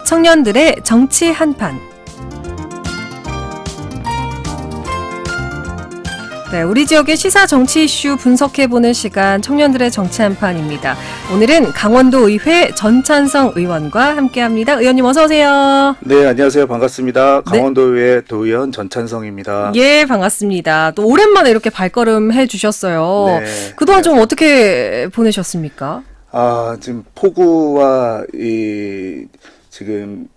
청년들의 정치 한판. 네, 우리 지역의 시사 정치 이슈 분석해보는 시간 청년들의 정치 한판입니다. 오늘은 강원도 의회 전찬성 의원과 함께합니다. 의원님 어서 오세요. 네, 안녕하세요. 반갑습니다. 강원도의회 도의원 전찬성입니다. 예, 반갑습니다. 또 오랜만에 이렇게 발걸음 해주셨어요. 네, 그동안 좀 어떻게 보내셨습니까? 지금 폭우와 지금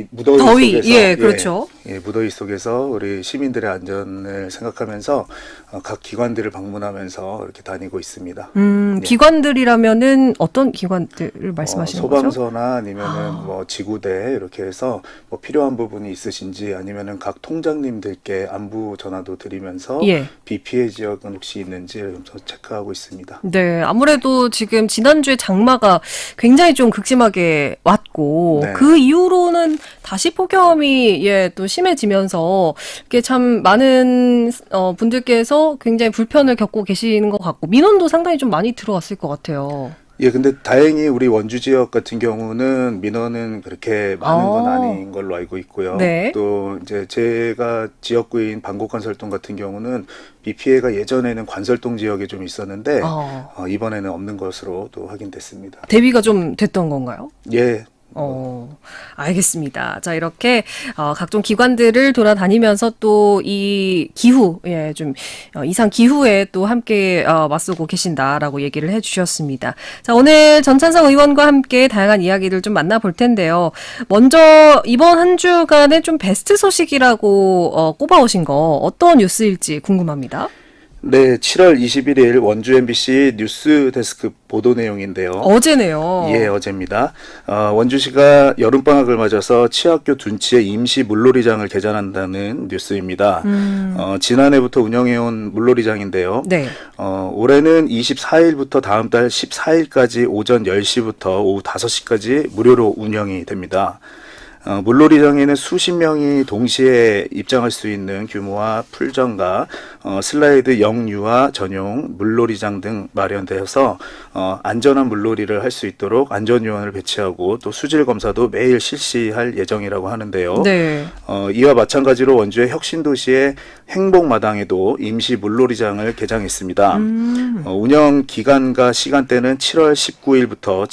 무더위 더위, 속에서 예, 그렇죠. 무더위 속에서 우리 시민들의 안전을 생각하면서 각 기관들을 방문하면서 이렇게 다니고 있습니다. 기관들이라면은 어떤 기관들을 말씀하시는 거죠? 소방서나 아니면은 뭐 지구대 이렇게 해서 뭐 필요한 부분이 있으신지 아니면은 각 통장님들께 안부 전화도 드리면서 예. 비 피해 지역은 혹시 있는지 좀 체크하고 있습니다. 네, 아무래도 지금 지난주에 장마가 굉장히 좀 극심하게 왔고, 네. 그 이후로는 다시 폭염이 또 심해지면서 이게 참 많은 분들께서 굉장히 불편을 겪고 계시는 것 같고, 민원도 상당히 좀 많이 들어왔을 것 같아요. 예, 근데 다행히 우리 원주 지역 같은 경우는 민원은 그렇게 많은 건 아닌 걸로 알고 있고요. 네. 또 이제 제가 지역구인 방곡관설동 같은 경우는 비 피해가 예전에는 관설동 지역에 좀 있었는데 이번에는 없는 것으로 또 확인됐습니다. 대비가 좀 됐던 건가요? 예. 알겠습니다. 자, 이렇게, 각종 기관들을 돌아다니면서 또 이 기후, 좀, 이상 기후에 또 함께, 맞서고 계신다라고 얘기를 해주셨습니다. 자, 오늘 전찬성 의원과 함께 다양한 이야기를 좀 만나볼 텐데요. 먼저, 이번 한 주간의 좀 베스트 소식이라고, 꼽아오신 거 어떤 뉴스일지 궁금합니다. 네, 7월 21일 원주 MBC 뉴스 데스크 보도 내용인데요. 어제네요. 예, 어제입니다. 원주시가 여름방학을 맞아서 치학교 둔치에 임시 물놀이장을 개장한다는 뉴스입니다. 지난해부터 운영해온 물놀이장인데요. 네. 올해는 24일부터 다음 달 14일까지 오전 10시부터 오후 5시까지 무료로 운영이 됩니다. 물놀이장에는 수십 명이 동시에 입장할 수 있는 규모와 풀정과 슬라이드 영유아 전용 물놀이장 등 마련되어서 안전한 물놀이를 할 수 있도록 안전요원을 배치하고 또 수질 검사도 매일 실시할 예정이라고 하는데요. 네. 이와 마찬가지로 원주의 혁신도시의 행복마당에도 임시 물놀이장을 개장했습니다. 운영 기간과 시간대는 7월 19일부터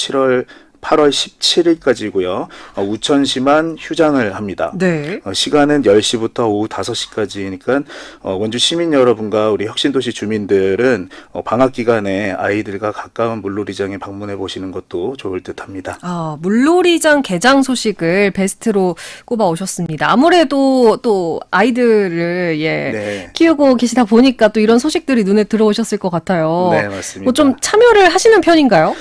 8월 17일까지고요. 우천시만 휴장을 합니다. 네. 시간은 10시부터 오후 5시까지니까 원주 시민 여러분과 우리 혁신도시 주민들은 방학 기간에 아이들과 가까운 물놀이장에 방문해 보시는 것도 좋을 듯합니다. 물놀이장 개장 소식을 베스트로 꼽아 오셨습니다. 아무래도 또 아이들을 네. 키우고 계시다 보니까 또 이런 소식들이 눈에 들어오셨을 것 같아요. 네, 맞습니다. 뭐 좀 참여를 하시는 편인가요?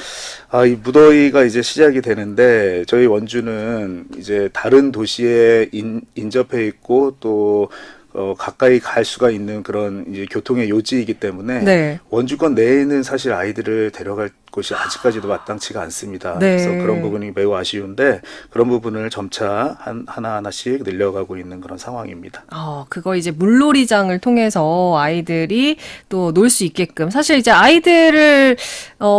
이 무더위가 이제 시작이 되는데 저희 원주는 이제 다른 도시에 인접해 있고 또 가까이 갈 수가 있는 그런 이제 교통의 요지이기 때문에 네. 원주권 내에는 사실 아이들을 데려갈 곳이 아직까지도 마땅치가 않습니다. 네. 그래서 그런 부분이 매우 아쉬운데 그런 부분을 점차 하나하나씩 늘려가고 있는 그런 상황입니다. 그거 이제 물놀이장을 통해서 아이들이 또 놀 수 있게끔 사실 이제 아이들을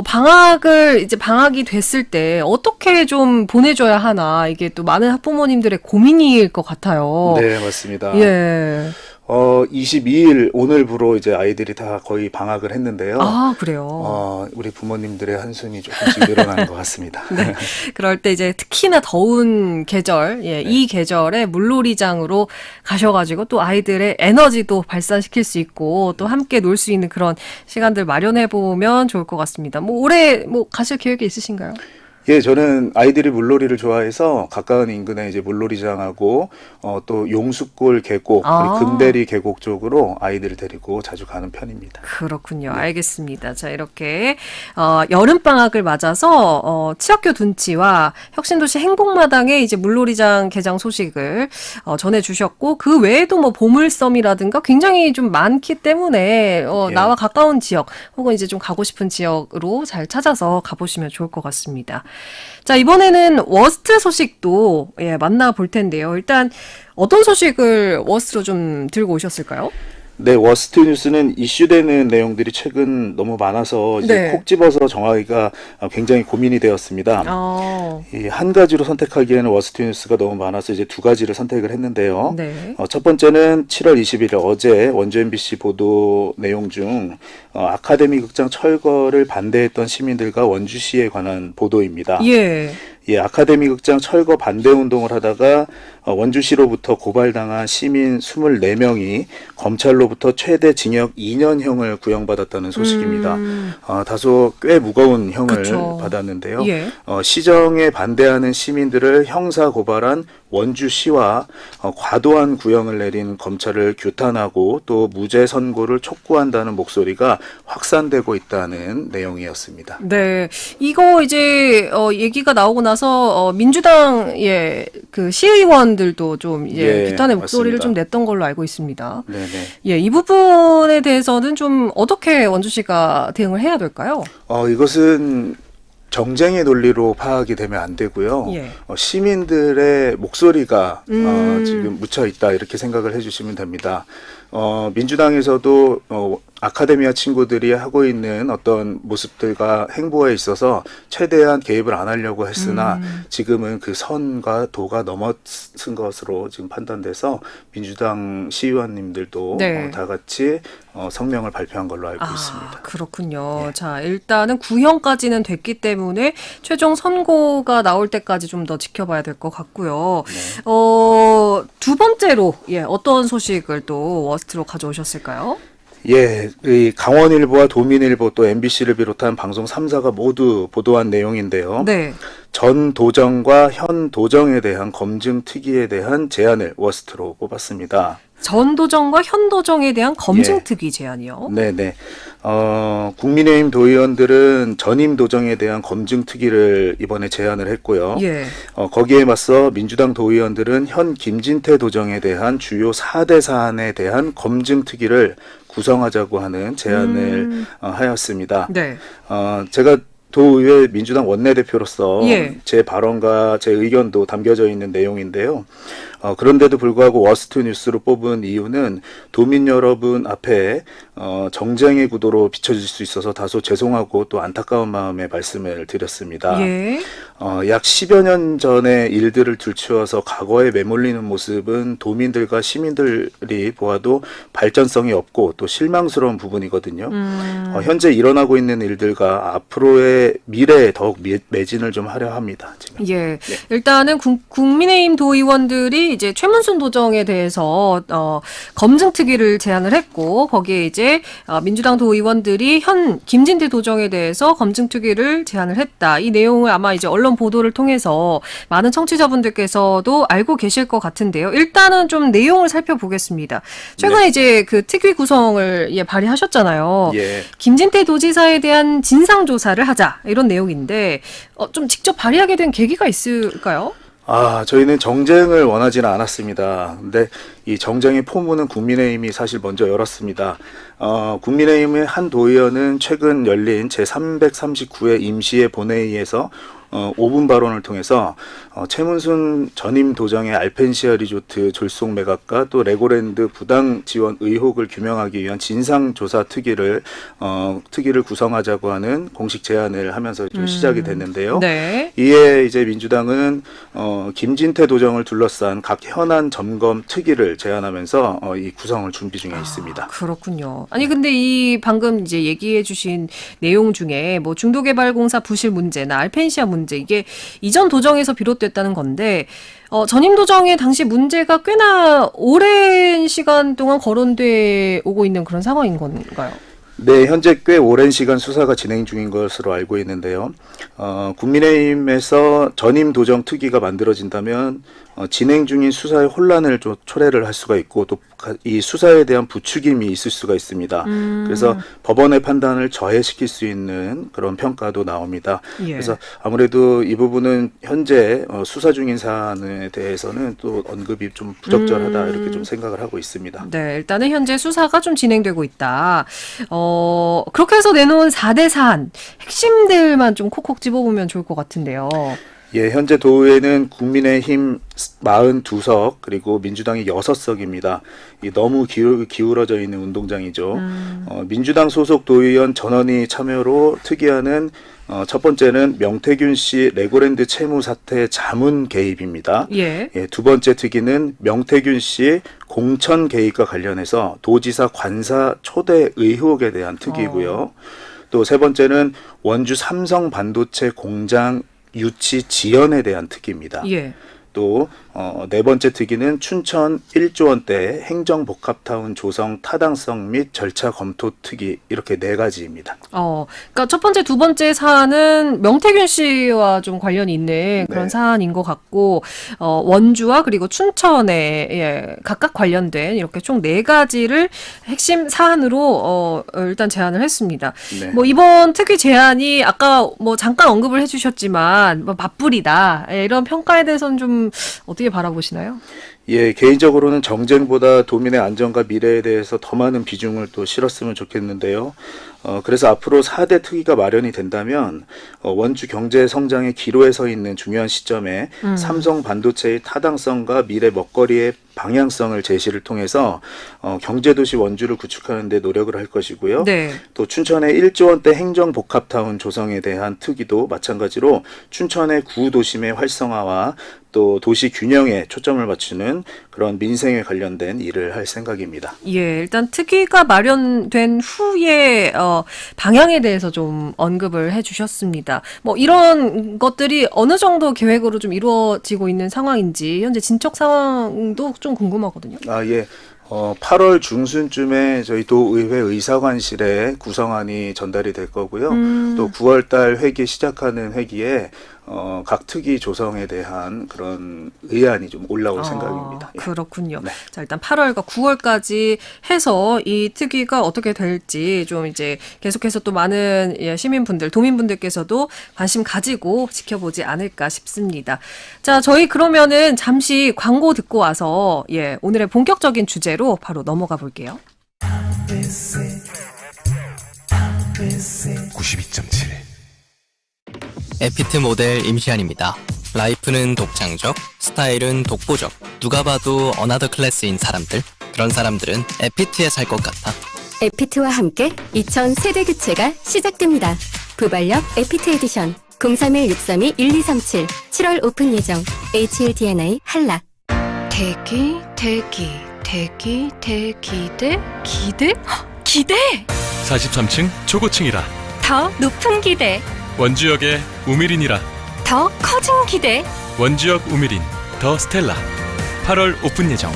방학이 됐을 때 어떻게 좀 보내줘야 하나 이게 또 많은 학부모님들의 고민일 것 같아요. 네, 맞습니다. 예. 22일 오늘부로 이제 아이들이 다 거의 방학을 했는데요. 그래요. 우리 부모님들의 한숨이 조금씩 늘어나는 것 같습니다. 네. 그럴 때 이제 특히나 더운 계절, 이 계절에 물놀이장으로 가셔가지고 또 아이들의 에너지도 발산시킬 수 있고 또 함께 놀 수 있는 그런 시간들 마련해 보면 좋을 것 같습니다. 올해 가실 계획이 있으신가요? 예, 저는 아이들이 물놀이를 좋아해서 가까운 인근에 이제 물놀이장하고 또 용수골 계곡, 그리고 금대리 계곡 쪽으로 아이들을 데리고 자주 가는 편입니다. 그렇군요. 네. 알겠습니다. 자, 이렇게 여름방학을 맞아서 치학교 둔치와 혁신도시 행복마당에 이제 물놀이장 개장 소식을 전해주셨고 그 외에도 보물섬이라든가 굉장히 좀 많기 때문에 나와 가까운 지역 혹은 이제 좀 가고 싶은 지역으로 잘 찾아서 가보시면 좋을 것 같습니다. 자, 이번에는 워스트 소식도 만나볼 텐데요. 일단 어떤 소식을 워스트로 좀 들고 오셨을까요? 네, 워스트 뉴스는 이슈되는 내용들이 최근 너무 많아서 이제 네. 콕 집어서 정하기가 굉장히 고민이 되었습니다. 이 한 가지로 선택하기에는 워스트 뉴스가 너무 많아서 이제 두 가지를 선택을 했는데요. 네. 첫 번째는 7월 20일 어제 원주 MBC 보도 내용 중 아카데미 극장 철거를 반대했던 시민들과 원주시에 관한 보도입니다. 예. 예, 아카데미 극장 철거 반대 운동을 하다가 원주시로부터 고발당한 시민 24명이 검찰로부터 최대 징역 2년형을 구형받았다는 소식입니다. 다소 꽤 무거운 형을 그쵸. 받았는데요. 예. 시정에 반대하는 시민들을 형사 고발한 원주시와 과도한 구형을 내린 검찰을 규탄하고 또 무죄 선고를 촉구한다는 목소리가 확산되고 있다는 내용이었습니다. 네, 이거 이제 얘기가 나오고 나서 민주당의 그 시의원들도 좀 이제 예, 규탄의 목소리를 맞습니다. 좀 냈던 걸로 알고 있습니다. 네네. 예, 이 부분에 대해서는 좀 어떻게 원주시가 대응을 해야 될까요? 이것은 정쟁의 논리로 파악이 되면 안 되고요. 예. 시민들의 목소리가 지금 묻혀 있다 이렇게 생각을 해주시면 됩니다. 민주당에서도 아카데미아 친구들이 하고 있는 어떤 모습들과 행보에 있어서 최대한 개입을 안 하려고 했으나 지금은 그 선과 도가 넘어선 것으로 지금 판단돼서 민주당 시의원님들도 네. 다 같이 성명을 발표한 걸로 알고 있습니다. 그렇군요. 자, 일단은 구형까지는 됐기 때문에 최종 선고가 나올 때까지 좀 더 지켜봐야 될 것 같고요. 네. 두 번째로 어떤 소식을 또 워스트로 가져오셨을까요? 예, 이 강원일보와 도민일보 또 MBC를 비롯한 방송 3사가 모두 보도한 내용인데요. 네. 전 도정과 현 도정에 대한 검증 특위에 대한 제안을 워스트로 뽑았습니다. 전 도정과 현 도정에 대한 검증 예. 특위 제안이요. 네네. 국민의힘 도의원들은 전임 도정에 대한 검증 특위를 이번에 제안을 했고요. 예. 거기에 맞서 민주당 도의원들은 현 김진태 도정에 대한 주요 4대 사안에 대한 검증 특위를 구성하자고 하는 제안을 하였습니다. 네. 제가 도의회 민주당 원내대표로서 예. 제 발언과 제 의견도 담겨져 있는 내용인데요. 그런데도 불구하고 워스트 뉴스로 뽑은 이유는 도민 여러분 앞에 정쟁의 구도로 비춰질 수 있어서 다소 죄송하고 또 안타까운 마음에 말씀을 드렸습니다. 예. 약 10여 년 전의 일들을 들추어서 과거에 매몰리는 모습은 도민들과 시민들이 보아도 발전성이 없고 또 실망스러운 부분이거든요. 현재 일어나고 있는 일들과 앞으로의 미래에 더욱 매진을 좀 하려 합니다. 지금. 예. 일단은 국민의힘 도의원들이 이제 최문순 도정에 대해서 검증 특위를 제안을 했고 거기에 이제 민주당 도의원들이 현 김진태 도정에 대해서 검증 특위를 제안을 했다. 이 내용을 아마 이제 언론 보도를 통해서 많은 청취자분들께서도 알고 계실 것 같은데요. 일단은 좀 내용을 살펴보겠습니다. 최근에 네. 이제 그 특위 구성을 발의하셨잖아요. 예. 김진태 도지사에 대한 진상 조사를 하자 이런 내용인데 좀 직접 발의하게 된 계기가 있을까요? 저희는 정쟁을 원하지는 않았습니다. 근데 이 정쟁의 포문은 국민의힘이 사실 먼저 열었습니다. 국민의힘의 한 도의원은 최근 열린 제339회 임시회 본회의에서 5분 발언을 통해서 최문순 전임 도정의 알펜시아 리조트 졸속 매각과 또 레고랜드 부당 지원 의혹을 규명하기 위한 진상조사 특위를 구성하자고 하는 공식 제안을 하면서 좀 시작이 됐는데요. 네. 이에 이제 민주당은 김진태 도정을 둘러싼 각 현안 점검 특위를 제안하면서 이 구성을 준비 중에 있습니다. 그렇군요. 아니 근데 이 방금 이제 얘기해 주신 내용 중에 뭐 중도개발공사 부실 문제나 알펜시아 문제 이게 이전 도정에서 비롯됐다는 건데 전임 도정의 당시 문제가 꽤나 오랜 시간 동안 거론돼 오고 있는 그런 상황인 건가요? 네, 현재 꽤 오랜 시간 수사가 진행 중인 것으로 알고 있는데요. 국민의힘에서 전임 도정 특위가 만들어진다면 진행 중인 수사의 혼란을 좀 초래를 할 수가 있고 또 이 수사에 대한 부추김이 있을 수가 있습니다. 그래서 법원의 판단을 저해시킬 수 있는 그런 평가도 나옵니다. 예. 그래서 아무래도 이 부분은 현재 수사 중인 사안에 대해서는 또 언급이 좀 부적절하다 이렇게 좀 생각을 하고 있습니다. 네, 일단은 현재 수사가 좀 진행되고 있다. 그렇게 해서 내놓은 4대 사안 핵심들만 좀 콕콕 집어보면 좋을 것 같은데요. 예, 현재 도의회는 국민의힘 42석 그리고 민주당이 6석입니다. 너무 기울어져 있는 운동장이죠. 민주당 소속 도의원 전원이 참여로 특이하는 첫 번째는 명태균 씨 레고랜드 채무 사태 자문 개입입니다. 예. 예, 두 번째 특이는 명태균 씨 공천 개입과 관련해서 도지사 관사 초대 의혹에 대한 특이고요. 또 세 번째는 원주 삼성 반도체 공장 유치 지연에 대한 특이입니다. 예. 또 네 번째 특이는 춘천 1조 원대 행정복합타운 조성 타당성 및 절차 검토 특이 이렇게 네 가지입니다. 그러니까 첫 번째, 두 번째 사안은 명태균 씨와 좀 관련이 있는 그런 네. 사안인 것 같고, 원주와 그리고 춘천에 예, 각각 관련된 이렇게 총 네 가지를 핵심 사안으로 일단 제안을 했습니다. 네. 뭐 이번 특위 제안이 아까 뭐 잠깐 언급을 해주셨지만 뭐 맞불이다 예, 이런 평가에 대해서는 좀 어떻게 바라보시나요? 예, 개인적으로는 정쟁보다 도민의 안전과 미래에 대해서 더 많은 비중을 또 실었으면 좋겠는데요. 그래서 앞으로 4대 특위가 마련이 된다면 원주 경제 성장의 기로에 서 있는 중요한 시점에 삼성 반도체의 타당성과 미래 먹거리의 방향성을 제시를 통해서 경제도시 원주를 구축하는 데 노력을 할 것이고요. 네. 또 춘천의 1조 원대 행정복합타운 조성에 대한 특위도 마찬가지로 춘천의 구도심의 활성화와 또 도시 균형에 초점을 맞추는 그런 민생에 관련된 일을 할 생각입니다. 예, 일단 특위가 마련된 후에 방향에 대해서 좀 언급을 해주셨습니다. 뭐 이런 것들이 어느 정도 계획으로 좀 이루어지고 있는 상황인지 현재 진척 상황도 좀 궁금하거든요. 아, 예. 8월 중순쯤에 저희 도의회 의사관실에 구성안이 전달이 될 거고요. 또 9월 달 회기 시작하는 회기에 각 특위 조성에 대한 그런 의안이 좀 올라올 생각입니다. 예. 그렇군요. 네. 자, 일단 8월과 9월까지 해서 이 특위가 어떻게 될지 좀 이제 계속해서 또 많은 예, 시민분들, 도민분들께서도 관심 가지고 지켜보지 않을까 싶습니다. 자, 저희 그러면은 잠시 광고 듣고 와서 예, 오늘의 본격적인 주제로 바로 넘어가 볼게요. 92.7 에피트 모델 임시안입니다. 라이프는 독창적, 스타일은 독보적. 누가 봐도 어나더 클래스인 사람들. 그런 사람들은 에피트에 살 것 같아. 에피트와 함께 2000 세대 교체가 시작됩니다. 부발력 에피트 에디션 031-632-1237 7월 오픈 예정. HLDNI 한락. 기대? 기대? 43층 초고층이라 더 높은 기대, 원주역의 우미린이라 더 커진 기대. 원주역 우미린 더 스텔라 8월 오픈 예정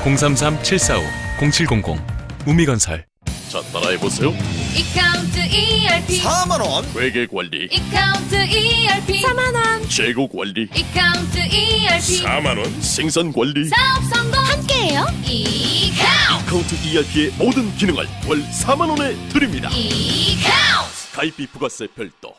033-745-0700 우미건설. 자, 따라해보세요. 이카운트 ERP 4만원 회계관리, 이카운트 ERP 4만원 재고관리, 이카운트 ERP 4만원 생산관리. 사업 성공 함께해요. 이카운트 카운트 ERP의 모든 기능을 월 4만원에 드립니다. 가입비 부가세 별도.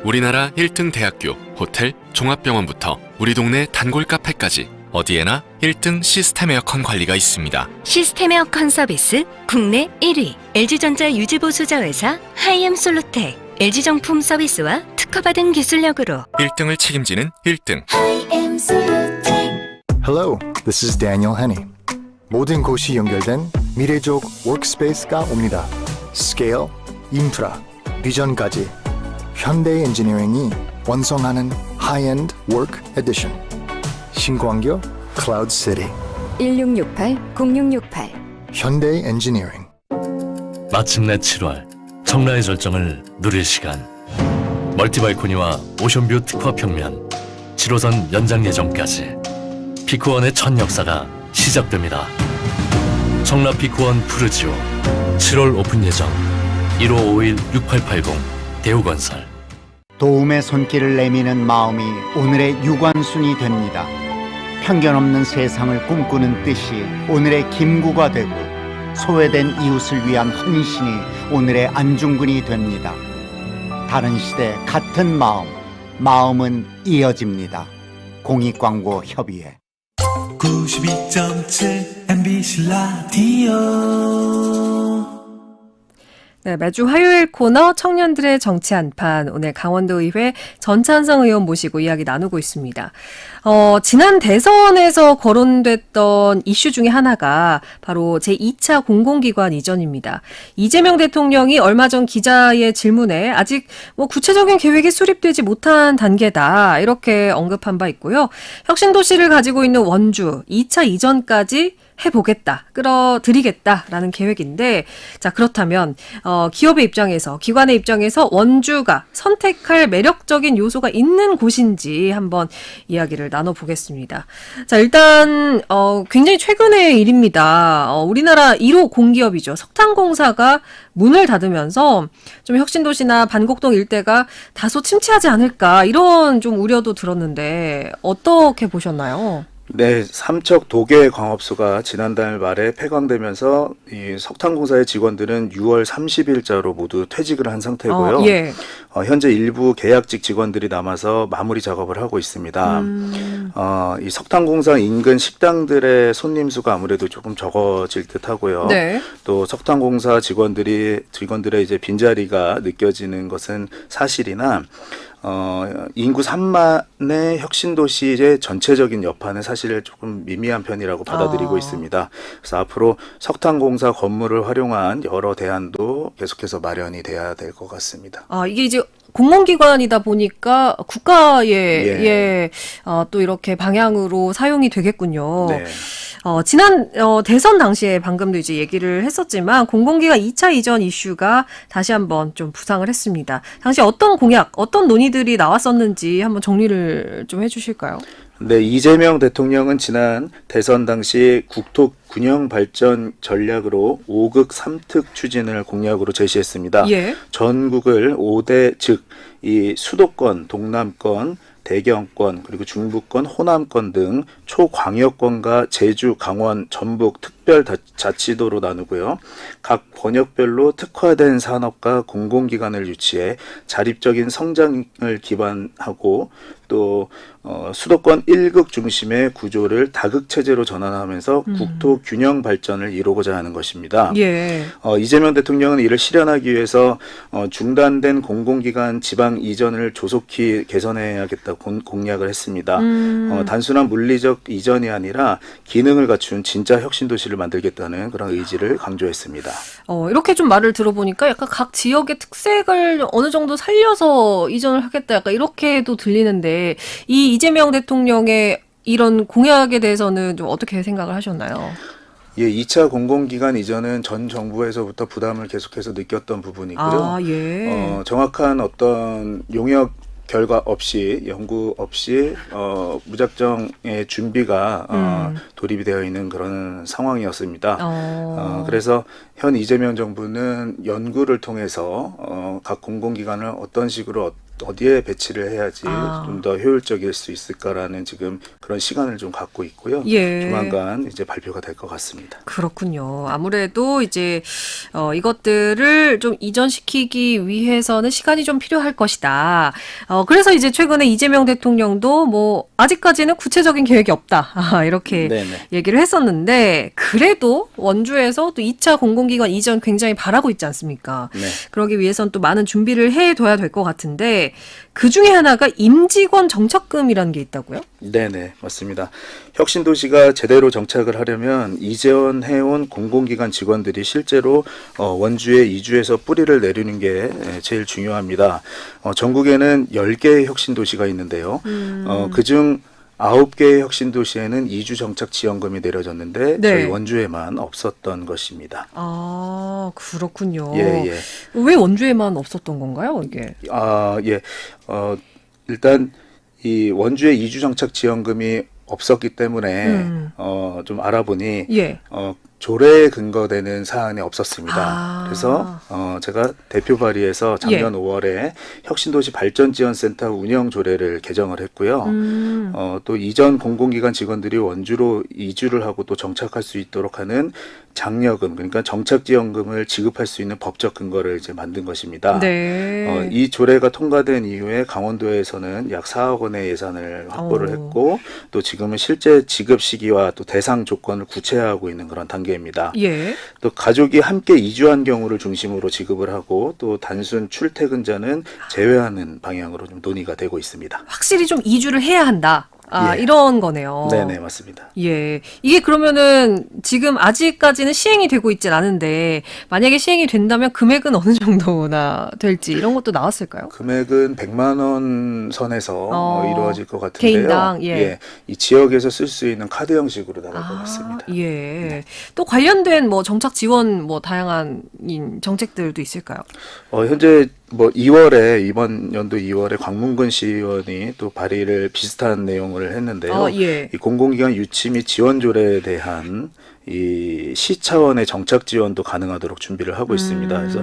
우리나라 1등 대학교, 호텔, 종합병원부터 우리 동네 단골 카페까지 어디에나 1등 시스템 에어컨 관리가 있습니다. 시스템 에어컨 서비스 국내 1위 LG전자 유지보수자 회사 하이엠솔루텍. LG정품 서비스와 특허받은 기술력으로 1등을 책임지는 1등. Hello, this is Daniel Henney. 모든 곳이 연결된 미래적 워크스페이스가 옵니다. 스케일, 인프라, 비전까지 현대 엔지니어링이 완성하는 하이엔드 워크 에디션. 신광교 클라우드 시티. 1668-0668 현대 엔지니어링. 마침내 7월 청라의 절정을 누릴 시간. 멀티발코니와 오션뷰 특화 평면 7호선 연장 예정까지 피크원의 첫 역사가 시작됩니다. 청라 피크원 푸르지오 7월 오픈 예정 1551-6880 대우건설. 도움의 손길을 내미는 마음이 오늘의 유관순이 됩니다. 편견 없는 세상을 꿈꾸는 뜻이 오늘의 김구가 되고 소외된 이웃을 위한 헌신이 오늘의 안중근이 됩니다. 다른 시대 같은 마음, 마음은 이어집니다. 공익광고협의회. 92.7 MBC 라디오. 네, 매주 화요일 코너 청년들의 정치 한판. 오늘 강원도의회 전찬성 의원 모시고 이야기 나누고 있습니다. 지난 대선에서 거론됐던 이슈 중에 하나가 바로 제2차 공공기관 이전입니다. 이재명 대통령이 얼마 전 기자의 질문에 아직 구체적인 계획이 수립되지 못한 단계다. 이렇게 언급한 바 있고요. 혁신도시를 가지고 있는 원주 2차 이전까지 해보겠다, 끌어들이겠다라는 계획인데, 자, 그렇다면, 기업의 입장에서, 기관의 입장에서 원주가 선택할 매력적인 요소가 있는 곳인지 한번 이야기를 나눠보겠습니다. 자, 일단, 굉장히 최근의 일입니다. 우리나라 1호 공기업이죠. 석탄공사가 문을 닫으면서 좀 혁신도시나 반곡동 일대가 다소 침체하지 않을까, 이런 좀 우려도 들었는데, 어떻게 보셨나요? 네, 삼척 도계 광업소가 지난달 말에 폐광되면서 이 석탄공사의 직원들은 6월 30일자로 모두 퇴직을 한 상태고요. 예. 현재 일부 계약직 직원들이 남아서 마무리 작업을 하고 있습니다. 이 석탄공사 인근 식당들의 손님 수가 아무래도 조금 적어질 듯하고요. 네. 또 석탄공사 직원들의 이제 빈자리가 느껴지는 것은 사실이나 인구 3만의 혁신도시의 전체적인 여파는 사실 조금 미미한 편이라고 받아들이고 있습니다. 그래서 앞으로 석탄공사 건물을 활용한 여러 대안도 계속해서 마련이 돼야 될 것 같습니다. 이게 이제 공공기관이다 보니까 국가의 또 이렇게 방향으로 사용이 되겠군요. 네. 지난 대선 당시에 방금도 이제 얘기를 했었지만 공공기관 2차 이전 이슈가 다시 한번 좀 부상을 했습니다. 당시 어떤 공약, 어떤 논의들이 나왔었는지 한번 정리를 좀 해주실까요? 네, 이재명 대통령은 지난 대선 당시 국토 균형 발전 전략으로 5극 3특 추진을 공약으로 제시했습니다. 예. 전국을 5대, 즉 이 수도권, 동남권, 대경권, 그리고 중부권, 호남권 등 초광역권과 제주, 강원, 전북 특별자치도로 나누고요. 각 권역별로 특화된 산업과 공공기관을 유치해 자립적인 성장을 기반하고 또 수도권 1극 중심의 구조를 다극 체제로 전환하면서 국토 균형 발전을 이루고자 하는 것입니다. 예. 이재명 대통령은 이를 실현하기 위해서 중단된 공공기관 지방 이전을 조속히 개선해야겠다 공약을 했습니다. 단순한 물리적 이전이 아니라 기능을 갖춘 진짜 혁신도시를 만들겠다는 그런 의지를 강조했습니다. 이렇게 좀 말을 들어보니까 약간 각 지역의 특색을 어느 정도 살려서 이전을 하겠다, 약간 이렇게도 들리는데, 이 이재명 대통령의 이런 공약에 대해서는 좀 어떻게 생각을 하셨나요? 예, 2차 공공기관 이전은 전 정부에서부터 부담을 계속해서 느꼈던 부분이고요. 예. 정확한 어떤 용역 결과 없이, 연구 없이 무작정의 준비가 돌입이 되어 있는 그런 상황이었습니다. 그래서 현 이재명 정부는 연구를 통해서 각 공공기관을 어떤 식으로 어디에 배치를 해야지 좀 더 효율적일 수 있을까라는 지금 그런 시간을 좀 갖고 있고요. 예. 조만간 이제 발표가 될 것 같습니다. 그렇군요. 아무래도 이제 이것들을 좀 이전시키기 위해서는 시간이 좀 필요할 것이다. 그래서 이제 최근에 이재명 대통령도 아직까지는 구체적인 계획이 없다. 이렇게 네네. 얘기를 했었는데, 그래도 원주에서 또 2차 공공기관 이전 굉장히 바라고 있지 않습니까? 네. 그러기 위해서는 또 많은 준비를 해둬야 될 것 같은데, 그 중에 하나가 임직원 정착금이라는 게 있다고요? 네네, 맞습니다. 혁신도시가 제대로 정착을 하려면 이전해온 공공기관 직원들이 실제로 원주에 이주해서 뿌리를 내리는 게 제일 중요합니다. 전국에는 10개의 혁신도시가 있는데요. 그중 9개의 혁신도시에는 이주 정착 지원금이 내려졌는데 네. 저희 원주에만 없었던 것입니다. 그렇군요. 예. 왜 원주에만 없었던 건가요, 이게? 예. 일단 이 원주에 이주 정착 지원금이 없었기 때문에 좀 알아보니 예. 조례에 근거되는 사안이 없었습니다. 그래서 제가 대표 발의해서 작년 5월에 혁신도시 발전지원센터 운영 조례를 개정을 했고요. 또 이전 공공기관 직원들이 원주로 이주를 하고 또 정착할 수 있도록 하는 장려금, 그러니까 정착지원금을 지급할 수 있는 법적 근거를 이제 만든 것입니다. 네. 이 조례가 통과된 이후에 강원도에서는 약 4억 원의 예산을 확보를 했고 또 지금은 실제 지급 시기와 또 대상 조건을 구체화하고 있는 그런 단계 단계입니다. 예. 또 가족이 함께 이주한 경우를 중심으로 지급을 하고 또 단순 출퇴근자는 제외하는 방향으로 좀 논의가 되고 있습니다. 확실히 좀 이주를 해야 한다. 예. 이런 거네요. 네네, 맞습니다. 예. 이게 그러면은 지금 아직까지는 시행이 되고 있진 않은데 만약에 시행이 된다면 금액은 어느 정도나 될지 이런 것도 나왔을까요? 금액은 100만 원 선에서 이루어질 것 같은데요. 개인당, 예. 이 지역에서 쓸 수 있는 카드 형식으로 나갈 것 같습니다. 예. 또 관련된 뭐 정착 지원 뭐 다양한 정책들도 있을까요? 현재 뭐 2월에 이번 연도 2월에 광문군 시의원이 또 발의를 비슷한 내용을 했는데요. 예. 이 공공기관 유치 및 지원조례에 대한 이 시 차원의 정착 지원도 가능하도록 준비를 하고 있습니다. 그래서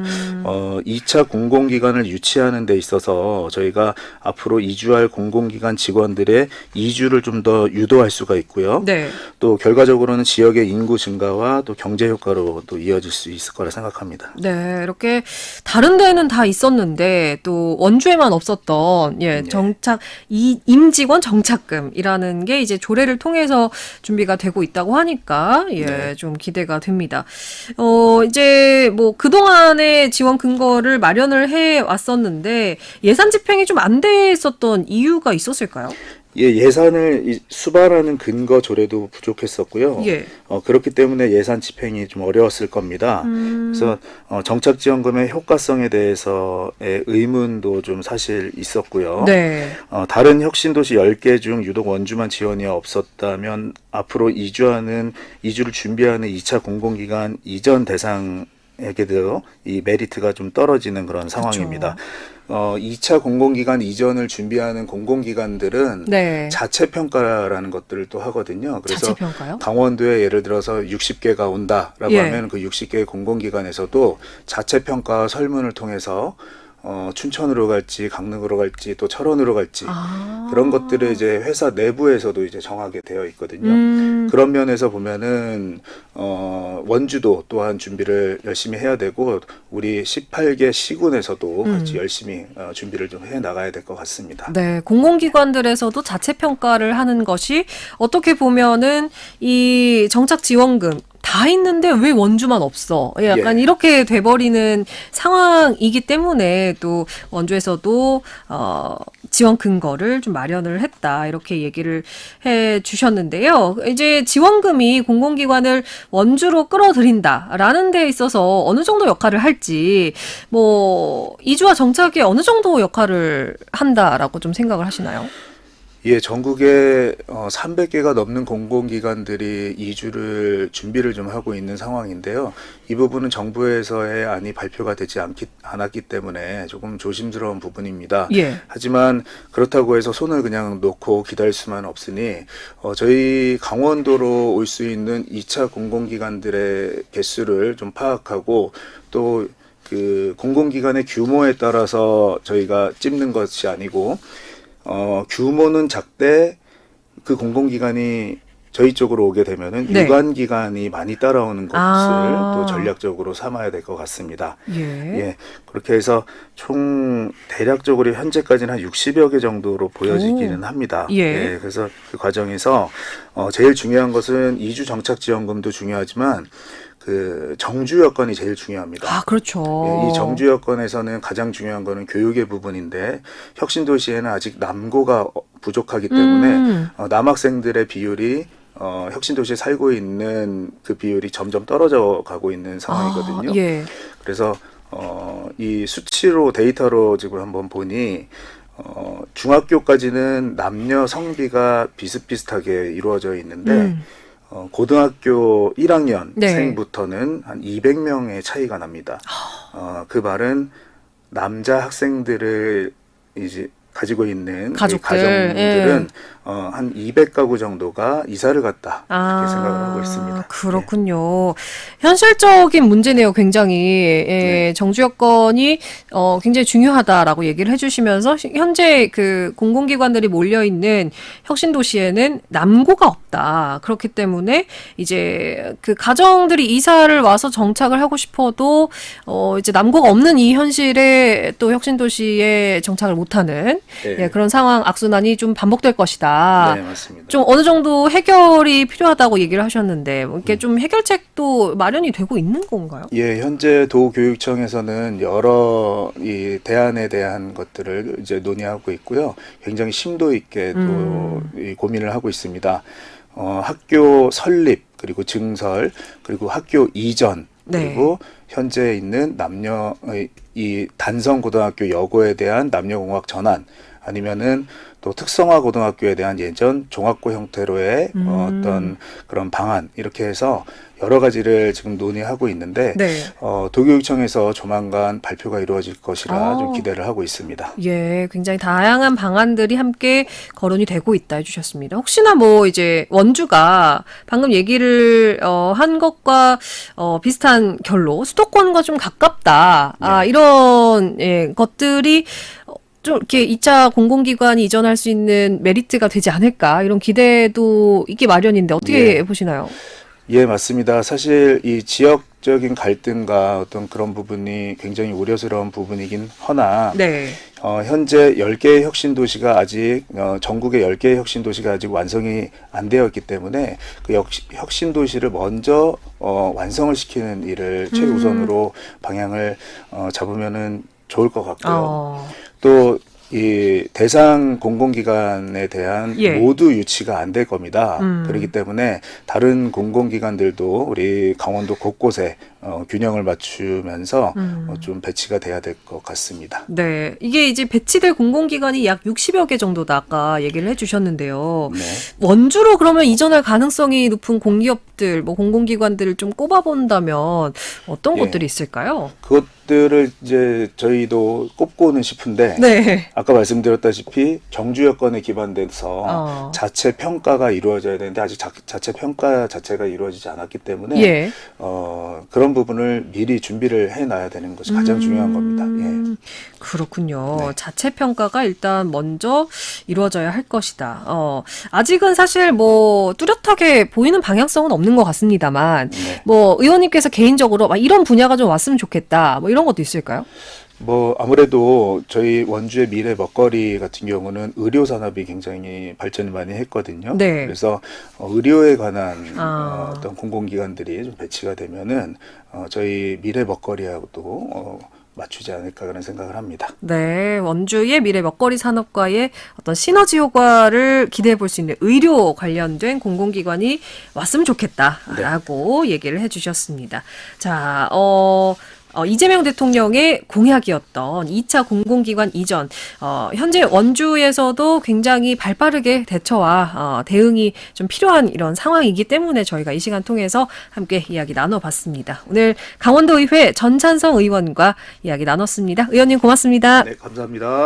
2차 공공기관을 유치하는 데 있어서 저희가 앞으로 이주할 공공기관 직원들의 이주를 좀 더 유도할 수가 있고요. 네. 또 결과적으로는 지역의 인구 증가와 또 경제 효과로 또 이어질 수 있을 거라 생각합니다. 네, 이렇게 다른 데는 다 있었는데 또 원주에만 없었던 정착 임직원 정착금이라는 게 이제 조례를 통해서 준비가 되고 있다고 하니까 좀 기대가 됩니다. 이제 뭐 그동안의 지원 근거를 마련을 해 왔었는데 예산 집행이 좀 안 됐었던 이유가 있었을까요? 예산을 수반하는 근거 조례도 부족했었고요. 예. 그렇기 때문에 예산 집행이 좀 어려웠을 겁니다. 그래서 정착지원금의 효과성에 대해서의 의문도 좀 사실 있었고요. 네. 다른 혁신도시 10개 중 유독 원주만 지원이 없었다면 앞으로 이주를 준비하는 2차 공공기관 이전 대상에게도 이 메리트가 좀 떨어지는 그런 상황입니다. 2차 공공기관 이전을 준비하는 공공기관들은 자체평가라는 것들을 또 하거든요. 그래서 자체평가요? 강원도에 예를 들어서 60개가 온다라고 하면 그 60개의 공공기관에서도 자체평가 설문을 통해서 춘천으로 갈지 강릉으로 갈지 또 철원으로 갈지 그런 것들을 이제 회사 내부에서도 이제 정하게 되어 있거든요. 그런 면에서 보면은 원주도 또한 준비를 열심히 해야 되고 우리 18개 시군에서도 같이 열심히 준비를 좀 해 나가야 될 것 같습니다. 네, 공공기관들에서도 자체 평가를 하는 것이 어떻게 보면은 이 정착 지원금 다 있는데 왜 원주만 없어? 약간 이렇게 돼버리는 상황이기 때문에 또 원주에서도 지원 근거를 좀 마련을 했다 이렇게 얘기를 해 주셨는데요. 이제 지원금이 공공기관을 원주로 끌어들인다라는 데 있어서 어느 정도 역할을 할지 뭐 이주와 정착에 어느 정도 역할을 한다라고 좀 생각을 하시나요? 예, 전국에 300개가 넘는 공공기관들이 이주를 준비를 좀 하고 있는 상황인데요. 이 부분은 정부에서의 안이 발표가 되지 않았기 때문에 조금 조심스러운 부분입니다. 하지만 그렇다고 해서 손을 그냥 놓고 기다릴 수만 없으니 저희 강원도로 올 수 있는 2차 공공기관들의 개수를 좀 파악하고 또 그 공공기관의 규모에 따라서 저희가 찝는 것이 아니고 규모는 작되 그 공공기관이 저희 쪽으로 오게 되면은 유관기관이 많이 따라오는 것을 또 전략적으로 삼아야 될 것 같습니다. 그렇게 해서 총 대략적으로 현재까지는 한 60여 개 정도로 보여지기는 합니다. 그래서 그 과정에서 제일 중요한 것은 이주 정착 지원금도 중요하지만 그 정주 여건이 제일 중요합니다. 그렇죠. 이 정주 여건에서는 가장 중요한 거는 교육의 부분인데 혁신도시에는 아직 남고가 부족하기 때문에 남학생들의 비율이 혁신도시에 살고 있는 그 비율이 점점 떨어져 가고 있는 상황이거든요. 그래서 이 수치로 데이터로 지금 한번 보니 중학교까지는 남녀 성비가 비슷비슷하게 이루어져 있는데 고등학교 1학년생부터는 한 200명의 차이가 납니다. 그 말은 남자 학생들을 이제 가지고 있는 가정들은 한 200가구 정도가 이사를 갔다 이렇게 생각을 하고 있습니다. 그렇군요. 현실적인 문제네요. 굉장히 정주 여건이 굉장히 중요하다라고 얘기를 해주시면서 현재 그 공공기관들이 몰려 있는 혁신도시에는 남고가 없다. 그렇기 때문에 이제 그 가정들이 이사를 와서 정착을 하고 싶어도 이제 남고가 없는 이 현실에 또 혁신도시에 정착을 못하는 네. 예, 그런 상황 악순환이 좀 반복될 것이다. 네, 맞습니다. 좀 어느 정도 해결이 필요하다고 얘기를 하셨는데 뭐 이렇게 좀 해결책도 마련이 되고 있는 건가요? 예, 현재 도교육청에서는 여러 이 대안에 대한 것들을 이제 논의하고 있고요. 굉장히 심도 있게도 이 고민을 하고 있습니다. 학교 설립, 그리고 증설, 그리고 학교 이전, 네. 그리고 현재 있는 남녀 이 단성 고등학교 여고에 대한 남녀공학 전환, 아니면은 또 특성화 고등학교에 대한 예전 종합고 형태로의 어떤 그런 방안, 이렇게 해서 여러 가지를 지금 논의하고 있는데 네. 도교육청에서 조만간 발표가 이루어질 것이라 좀 기대를 하고 있습니다. 예, 굉장히 다양한 방안들이 함께 거론이 되고 있다 해주셨습니다. 혹시나 뭐 이제 원주가 방금 얘기를 한 것과 비슷한 결로 수도권과 좀 가깝다. 이런 것들이 좀 이렇게 2차 공공기관이 이전할 수 있는 메리트가 되지 않을까, 이런 기대도 있기 마련인데 어떻게 보시나요? 예, 맞습니다. 사실 이 지역적인 갈등과 어떤 그런 부분이 굉장히 우려스러운 부분이긴 허나 네. 현재 10개의 혁신도시가 아직 전국의 10개의 혁신도시가 아직 완성이 안 되었기 때문에 그 혁신도시를 먼저 완성을 시키는 일을 최우선으로 방향을 잡으면은 좋을 것 같고요. 또 이 대상 공공기관에 대한 모두 유치가 안 될 겁니다. 그렇기 때문에 다른 공공기관들도 우리 강원도 곳곳에 균형을 맞추면서 좀 배치가 돼야 될 것 같습니다. 네. 이게 이제 배치될 공공기관이 약 60여 개 정도다 아까 얘기를 해주셨는데요. 네. 원주로 그러면 이전할 가능성이 높은 공기업들, 뭐 공공기관들을 좀 꼽아본다면 어떤 곳들이 있을까요? 그것들을 이제 저희도 꼽고는 싶은데 네. 아까 말씀드렸다시피 정주 여건에 기반돼서 자체 평가가 이루어져야 되는데 아직 자체 평가 자체가 이루어지지 않았기 때문에 그런 부분을 미리 준비를 해놔야 되는 것이 가장 중요한 겁니다. 예. 그렇군요. 네. 자체 평가가 일단 먼저 이루어져야 할 것이다. 아직은 사실 뭐 뚜렷하게 보이는 방향성은 없는 것 같습니다만, 뭐 의원님께서 개인적으로 막 이런 분야가 좀 왔으면 좋겠다, 뭐 이런 것도 있을까요? 뭐 아무래도 저희 원주의 미래 먹거리 같은 경우는 의료 산업이 굉장히 발전을 많이 했거든요. 네. 그래서 의료에 관한 어떤 공공기관들이 좀 배치가 되면은 저희 미래 먹거리하고도 맞추지 않을까 그런 생각을 합니다. 네, 원주의 미래 먹거리 산업과의 어떤 시너지 효과를 기대해 볼 수 있는 의료 관련된 공공기관이 왔으면 좋겠다라고 얘기를 해주셨습니다. 자, 이재명 대통령의 공약이었던 2차 공공기관 이전, 현재 원주에서도 굉장히 발빠르게 대처와 대응이 좀 필요한 이런 상황이기 때문에 저희가 이 시간 통해서 함께 이야기 나눠봤습니다. 오늘 강원도의회 전찬성 의원과 이야기 나눴습니다. 의원님 고맙습니다. 네, 감사합니다.